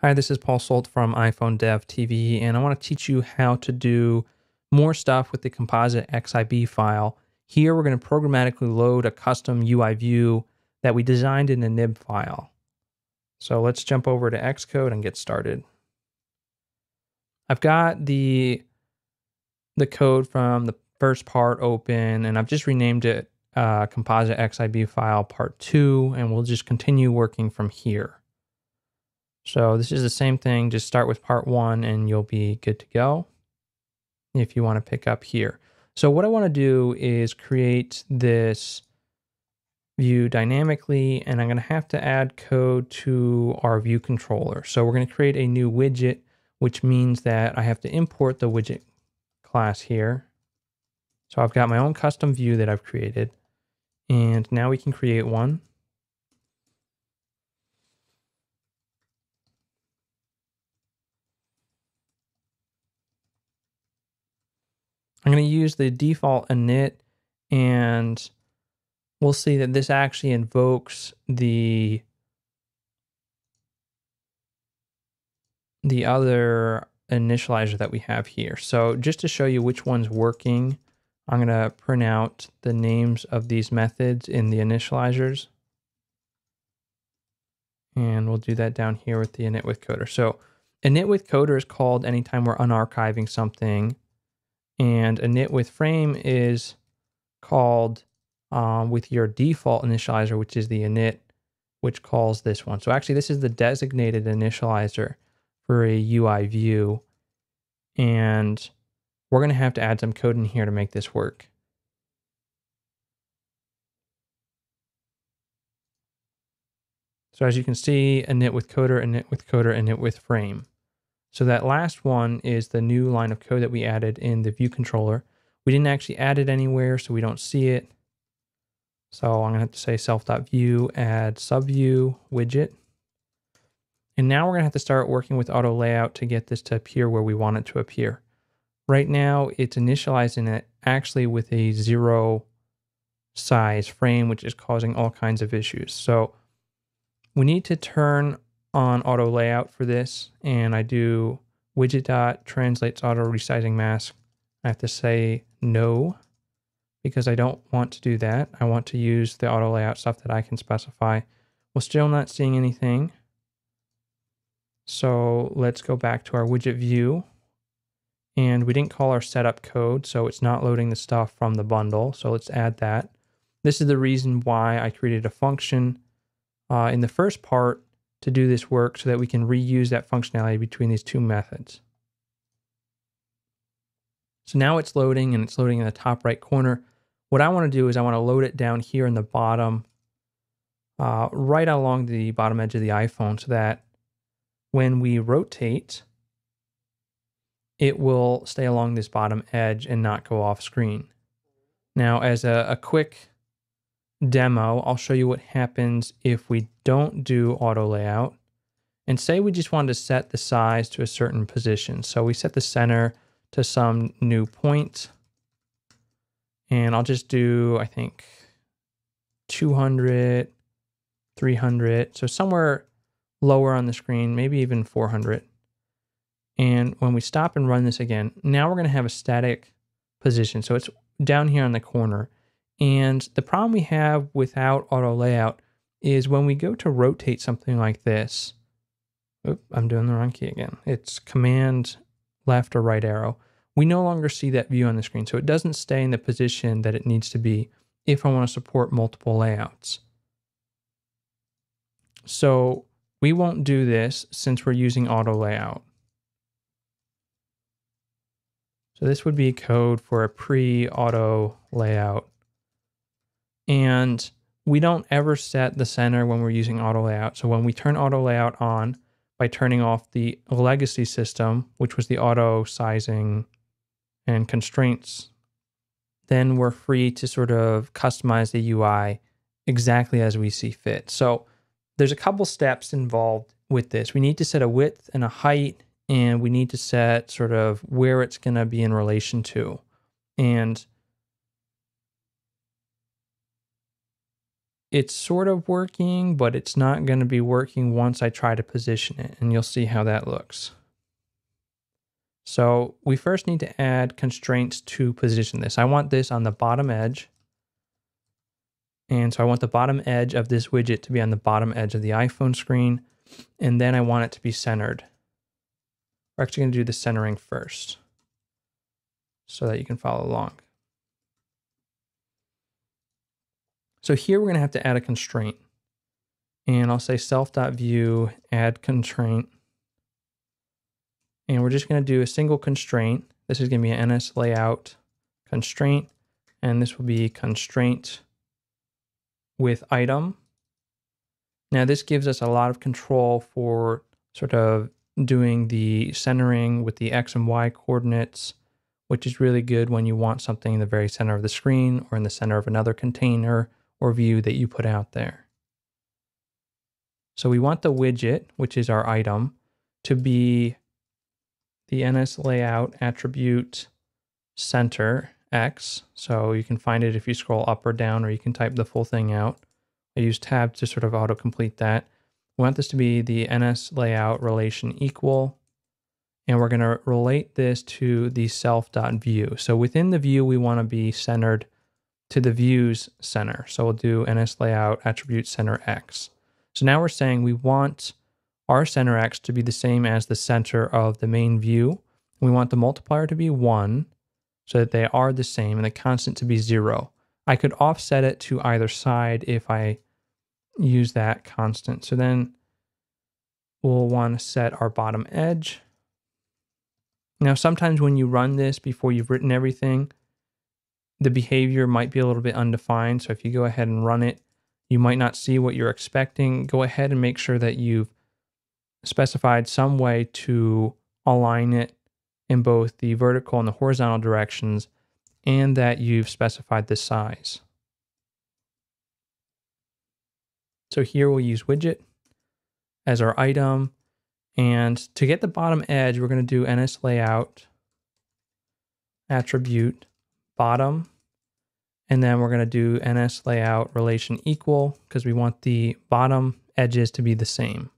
Hi, this is Paul Solt from iPhone Dev TV, and I want to teach you how to do more stuff with the composite xib file. Here, we're going to programmatically load a custom UIView that we designed in a nib file. So let's jump over to Xcode and get started. I've got the code from the first part open, and I've just renamed it composite xib file part 2, and we'll just continue working from here. So this is the same thing, just start with part 1 and you'll be good to go if you want to pick up here. So what I want to do is create this view dynamically, and I'm going to have to add code to our view controller. So we're going to create a new widget, which means that I have to import the widget class here. So I've got my own custom view that I've created, and now we can create one. I'm going to use the default init, and we'll see that this actually invokes the other initializer that we have here. So just to show you which one's working, I'm going to print out the names of these methods in the initializers. And we'll do that down here with the init with coder. So init with coder is called anytime we're unarchiving something. And init with frame is called with your default initializer, which is the init, which calls this one. So actually, this is the designated initializer for a UI view. And we're going to have to add some code in here to make this work. So as you can see, init with coder, init with coder, init with frame. So that last one is the new line of code that we added in the view controller. We didn't actually add it anywhere, so we don't see it. So I'm going to have to say self.view, add Subview Widget. And now we're going to have to start working with AutoLayout to get this to appear where we want it to appear. Right now, it's initializing it actually with a 0 size frame, which is causing all kinds of issues. So we need to turn on AutoLayout for this, and I do widget.translates auto resizing mask. I have to say no, because I don't want to do that. I want to use the AutoLayout stuff that I can specify. We're still not seeing anything. So let's go back to our widget view. And we didn't call our setup code, so it's not loading the stuff from the bundle. So let's add that. This is the reason why I created a function in the first part to do this work, so that we can reuse that functionality between these two methods. So now it's loading, and it's loading in the top right corner. What I want to do is I want to load it down here in the bottom, right along the bottom edge of the iPhone, so that when we rotate, it will stay along this bottom edge and not go off screen. Now, as a quick demo, I'll show you what happens if we don't do AutoLayout. And say we just wanted to set the size to a certain position. So we set the center to some new point. And I'll just do, I think, 200, 300. So somewhere lower on the screen, maybe even 400. And when we stop and run this again, now we're going to have a static position. So it's down here on the corner. And the problem we have without AutoLayout is when we go to rotate something like this, I'm doing the wrong key again. It's Command left or right arrow. We no longer see that view on the screen. So it doesn't stay in the position that it needs to be if I want to support multiple layouts. So we won't do this since we're using AutoLayout. So this would be code for a pre-auto layout. And we don't ever set the center when we're using AutoLayout. So when we turn AutoLayout on by turning off the legacy system, which was the auto sizing and constraints, then we're free to sort of customize the UI exactly as we see fit. So there's a couple steps involved with this. We need to set a width and a height, and we need to set sort of where it's going to be in relation to. And it's sort of working, but it's not going to be working once I try to position it, and you'll see how that looks. So we first need to add constraints to position this. I want this on the bottom edge. And so I want the bottom edge of this widget to be on the bottom edge of the iPhone screen. And then I want it to be centered. We're actually going to do the centering first so that you can follow along. So here we're going to have to add a constraint. And I'll say self.view add constraint. And we're just going to do a single constraint. This is going to be an NSLayout constraint. And this will be constraint with item. Now this gives us a lot of control for sort of doing the centering with the X and Y coordinates, which is really good when you want something in the very center of the screen or in the center of another container or view that you put out there. So we want the widget, which is our item, to be the NSLayout attribute center X. So you can find it if you scroll up or down, or you can type the full thing out. I use tab to sort of autocomplete that. We want this to be the NSLayout relation equal, and we're going to relate this to the self.view. So within the view, we want to be centered to the view's center. So we'll do NSLayout attribute center X. So now we're saying we want our center X to be the same as the center of the main view. We want the multiplier to be 1 so that they are the same and the constant to be 0. I could offset it to either side if I use that constant. So then we'll want to set our bottom edge. Now, sometimes when you run this before you've written everything, the behavior might be a little bit undefined. So if you go ahead and run it, you might not see what you're expecting. Go ahead and make sure that you've specified some way to align it in both the vertical and the horizontal directions, and that you've specified the size. So here we'll use widget as our item. And to get the bottom edge, we're going to do NSLayout attribute bottom. And then we're going to do NSLayout relation equal because we want the bottom edges to be the same.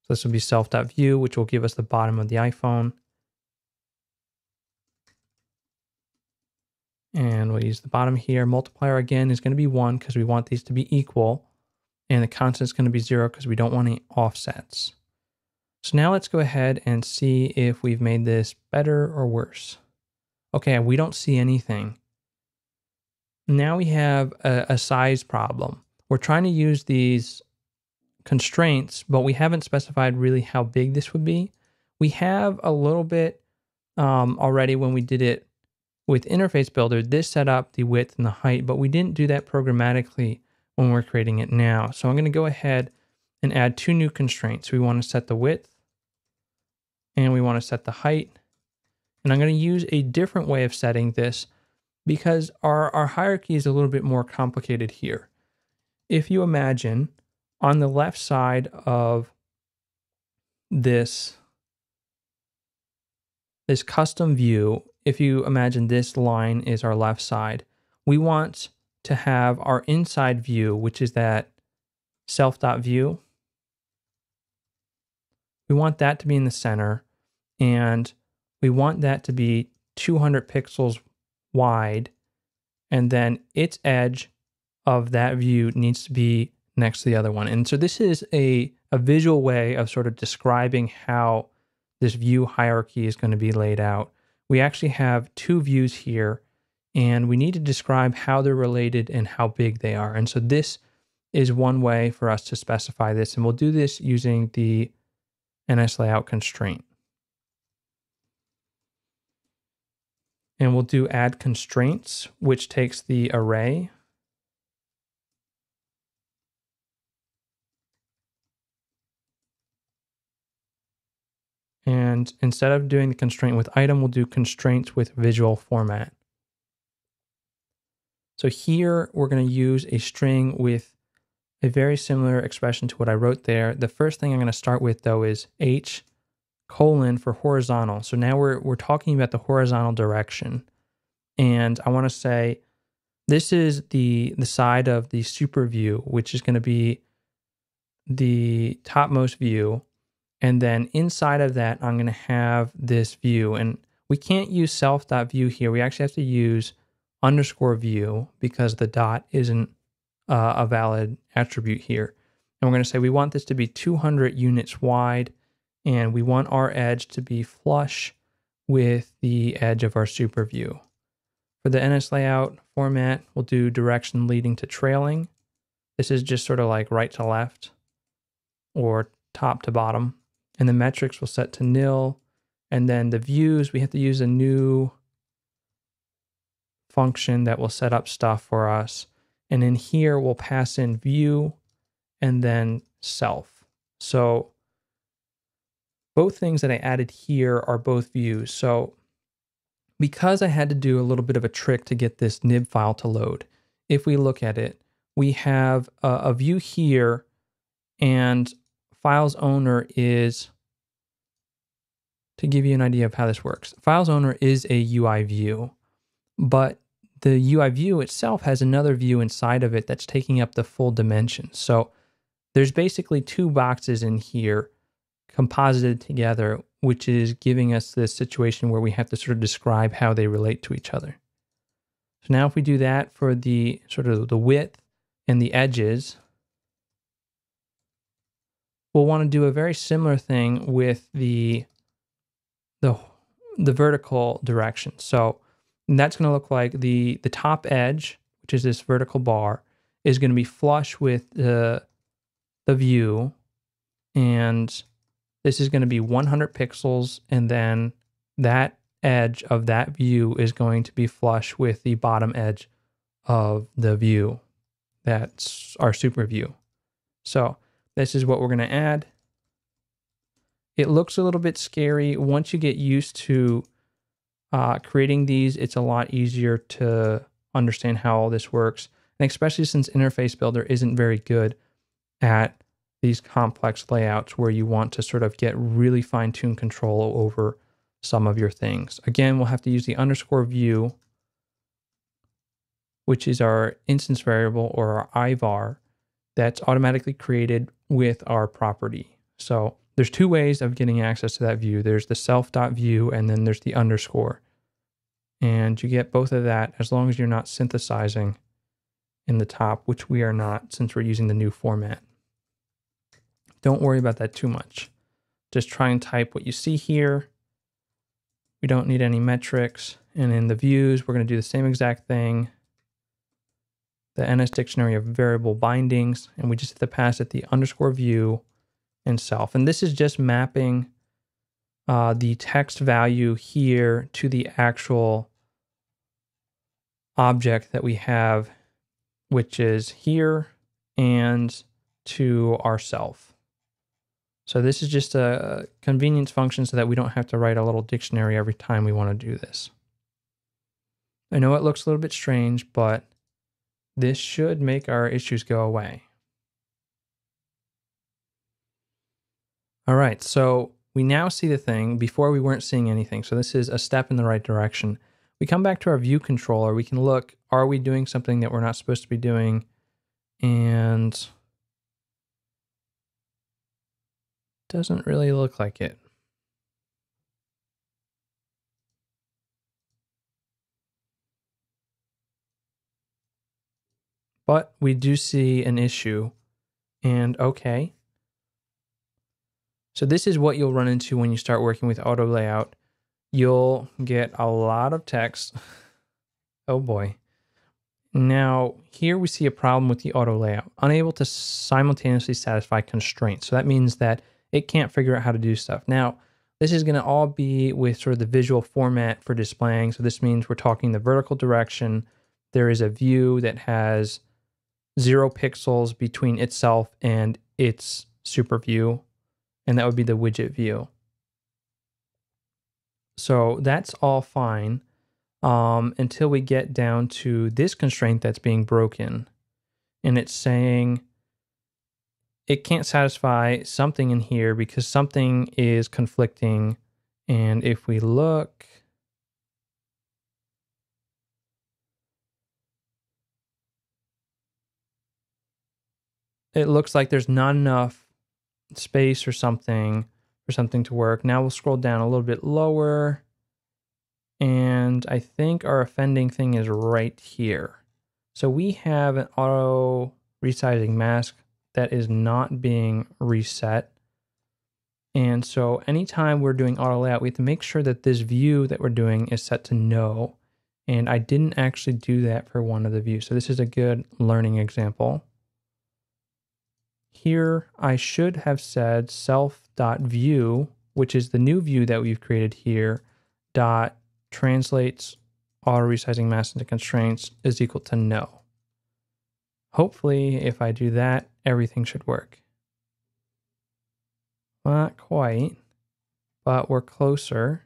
So this will be self.view, which will give us the bottom of the iPhone. And we'll use the bottom here. Multiplier again is going to be 1 because we want these to be equal. And the constant is going to be 0 because we don't want any offsets. So now let's go ahead and see if we've made this better or worse. Okay, we don't see anything. Now we have a size problem. We're trying to use these constraints, but we haven't specified really how big this would be. We have a little bit already when we did it with Interface Builder. This set up the width and the height, but we didn't do that programmatically when we're creating it now. So I'm going to go ahead and add 2 new constraints. We want to set the width and we want to set the height. And I'm going to use a different way of setting this because our hierarchy is a little bit more complicated here. If you imagine on the left side of this custom view, if you imagine this line is our left side, we want to have our inside view, which is that self.view. We want that to be in the center, and we want that to be 200 pixels wide, and then its edge of that view needs to be next to the other one. And so this is a visual way of sort of describing how this view hierarchy is going to be laid out. We actually have 2 views here, and we need to describe how they're related and how big they are. And so this is one way for us to specify this, and we'll do this using the NSLayout constraint. And we'll do add constraints, which takes the array and instead of doing the constraint with item, we'll do constraints with visual format. So here we're going to use a string with a very similar expression to what I wrote there. The first thing I'm going to start with though is H colon for horizontal. So now we're talking about the horizontal direction. And I want to say This is the side of the super view, which is going to be the topmost view. And then inside of that, I'm going to have this view. And we can't use self.view here. We actually have to use _view because the dot isn't a valid attribute here. And we're going to say we want this to be 200 units wide, and we want our edge to be flush with the edge of our super view. For the NSLayout format, we'll do direction leading to trailing. This is just sort of like right to left or top to bottom. And the metrics will set to nil. And then the views, we have to use a new function that will set up stuff for us. And in here, we'll pass in view and then self. So both things that I added here are both views. So because I had to do a little bit of a trick to get this nib file to load, if we look at it, we have a view here, and files owner is, to give you an idea of how this works, files owner is a UIView, but the UIView itself has another view inside of it that's taking up the full dimension. So there's basically two boxes in here composited together, which is giving us this situation where we have to sort of describe how they relate to each other. So now if we do that for the sort of the width and the edges, we'll want to do a very similar thing with the vertical direction. So that's going to look like the top edge, which is this vertical bar, is going to be flush with the view, and this is going to be 100 pixels, and then that edge of that view is going to be flush with the bottom edge of the view. That's our super view. So this is what we're going to add. It looks a little bit scary. Once you get used to creating these, it's a lot easier to understand how all this works. And especially since Interface Builder isn't very good at these complex layouts where you want to sort of get really fine-tuned control over some of your things. Again, we'll have to use the _view, which is our instance variable or our IVAR that's automatically created with our property. So there's two ways of getting access to that view. There's the self.view, and then there's the _. And you get both of that as long as you're not synthesizing in the top, which we are not since we're using the new format. Don't worry about that too much. Just try and type what you see here. We don't need any metrics. And in the views, we're going to do the same exact thing. The NS dictionary of variable bindings, and we just have to pass it the _view and self. And this is just mapping the text value here to the actual object that we have, which is here, and to ourself. So this is just a convenience function so that we don't have to write a little dictionary every time we want to do this. I know it looks a little bit strange, but this should make our issues go away. All right, so we now see the thing. Before we weren't seeing anything, so this is a step in the right direction. We come back to our view controller. We can look, are we doing something that we're not supposed to be doing? And doesn't really look like it. But we do see an issue, and okay. So this is what you'll run into when you start working with AutoLayout. You'll get a lot of text. Oh boy. Now, here we see a problem with the AutoLayout, unable to simultaneously satisfy constraints. So that means that it can't figure out how to do stuff. Now, this is going to all be with sort of the visual format for displaying. So this means we're talking the vertical direction. There is a view that has 0 pixels between itself and its super view, and that would be the widget view. So that's all fine until we get down to this constraint that's being broken. And it's saying it can't satisfy something in here because something is conflicting. And if we look, it looks like there's not enough space or something for something to work. Now we'll scroll down a little bit lower, and I think our offending thing is right here. So we have an auto resizing mask that is not being reset. And so anytime we're doing auto layout, we have to make sure that this view that we're doing is set to no. And I didn't actually do that for one of the views. So this is a good learning example. Here, I should have said self.view, which is the new view that we've created here, dot translates auto resizing mask into constraints is equal to no. Hopefully, if I do that, everything should work. Not quite, but we're closer.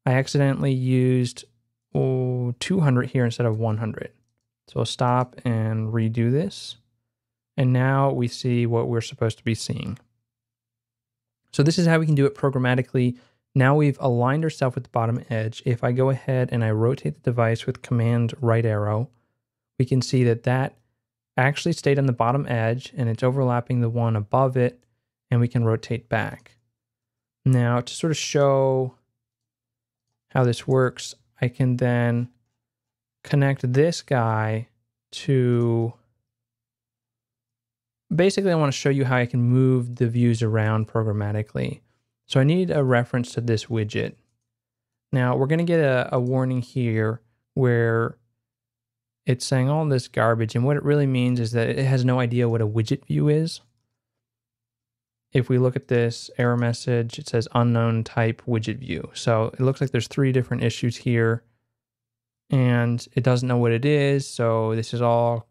I accidentally used 200 here instead of 100. So I'll stop and redo this. And now we see what we're supposed to be seeing. So this is how we can do it programmatically. Now we've aligned ourselves with the bottom edge. If I go ahead and I rotate the device with Command right arrow, we can see that that actually stayed on the bottom edge and it's overlapping the one above it, and we can rotate back. Now to sort of show how this works, I can then connect this guy to, basically I want to show you how I can move the views around programmatically. So I need a reference to this widget. Now we're going to get a warning here where it's saying all this garbage, and what it really means is that it has no idea what a widget view is. If we look at this error message, it says unknown type widget view. So it looks like there's 3 different issues here, and it doesn't know what it is. So this is all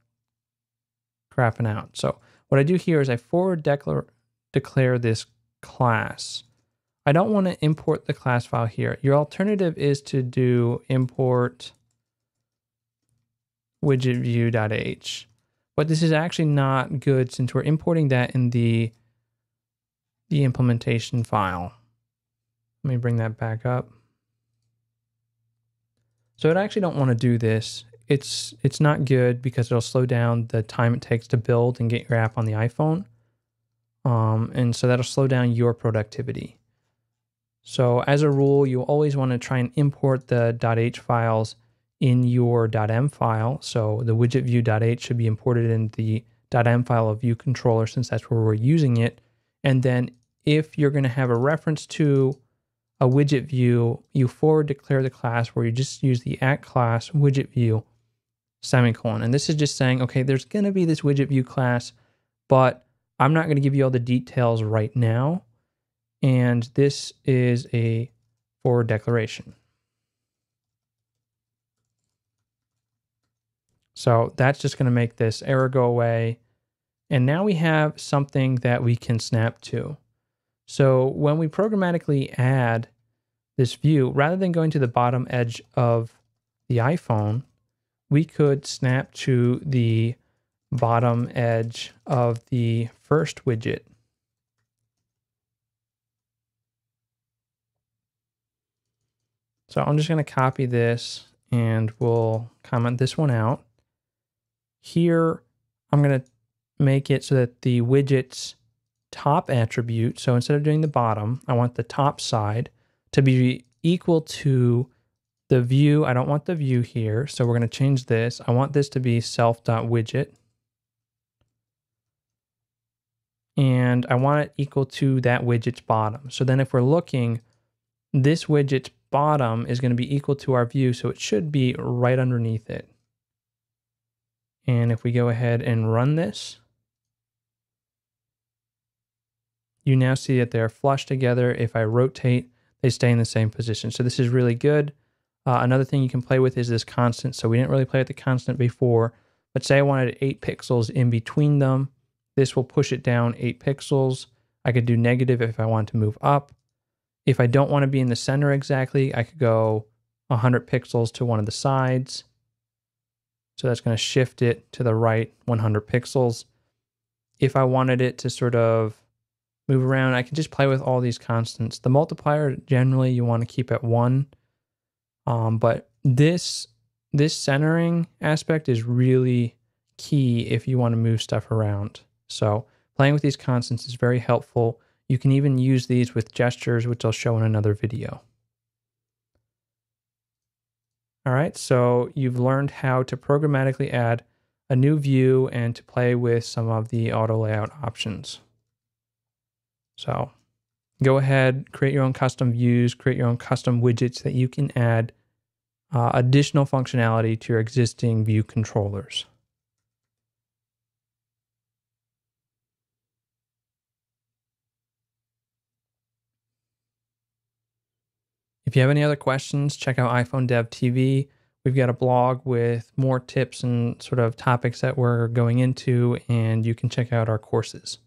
crapping out. So what I do here is I forward declare this class. I don't want to import the class file here. Your alternative is to do import widgetview.h, but this is actually not good since we're importing that in the implementation file. Let me bring that back up. So I actually don't want to do this. It's not good because it'll slow down the time it takes to build and get your app on the iPhone. And so that'll slow down your productivity. So as a rule, you always want to try and import the .h files in your .m file. So the widgetview.h should be imported in the .m file of view controller since that's where we're using it. And then if you're going to have a reference to a widget view, you forward declare the class where you just use the @class widget view semicolon. And this is just saying, okay, there's going to be this widget view class, but I'm not going to give you all the details right now. And this is a forward declaration. So that's just going to make this error go away. And now we have something that we can snap to. So when we programmatically add this view, rather than going to the bottom edge of the iPhone, we could snap to the bottom edge of the first widget. So I'm just going to copy this and we'll comment this one out. Here, I'm going to make it so that the widget's top attribute, so instead of doing the bottom, I want the top side to be equal to the view. I don't want the view here, so we're going to change this. I want this to be self.widget. And I want it equal to that widget's bottom. So then if we're looking, this widget's bottom is going to be equal to our view, so it should be right underneath it. And if we go ahead and run this, you now see that they're flush together. If I rotate, they stay in the same position. So this is really good. Another thing you can play with is this constant. So we didn't really play with the constant before, but say I wanted 8 pixels in between them. This will push it down 8 pixels. I could do negative if I want to move up. If I don't want to be in the center exactly, I could go 100 pixels to one of the sides. So that's going to shift it to the right 100 pixels. If I wanted it to sort of move around, I can just play with all these constants. The multiplier, generally, you want to keep at 1. But this centering aspect is really key if you want to move stuff around. So playing with these constants is very helpful. You can even use these with gestures, which I'll show in another video. All right, so you've learned how to programmatically add a new view and to play with some of the auto layout options. So go ahead, create your own custom views, create your own custom widgets that you can add additional functionality to your existing view controllers. If you have any other questions, check out iPhone Dev TV. We've got a blog with more tips and sort of topics that we're going into, and you can check out our courses.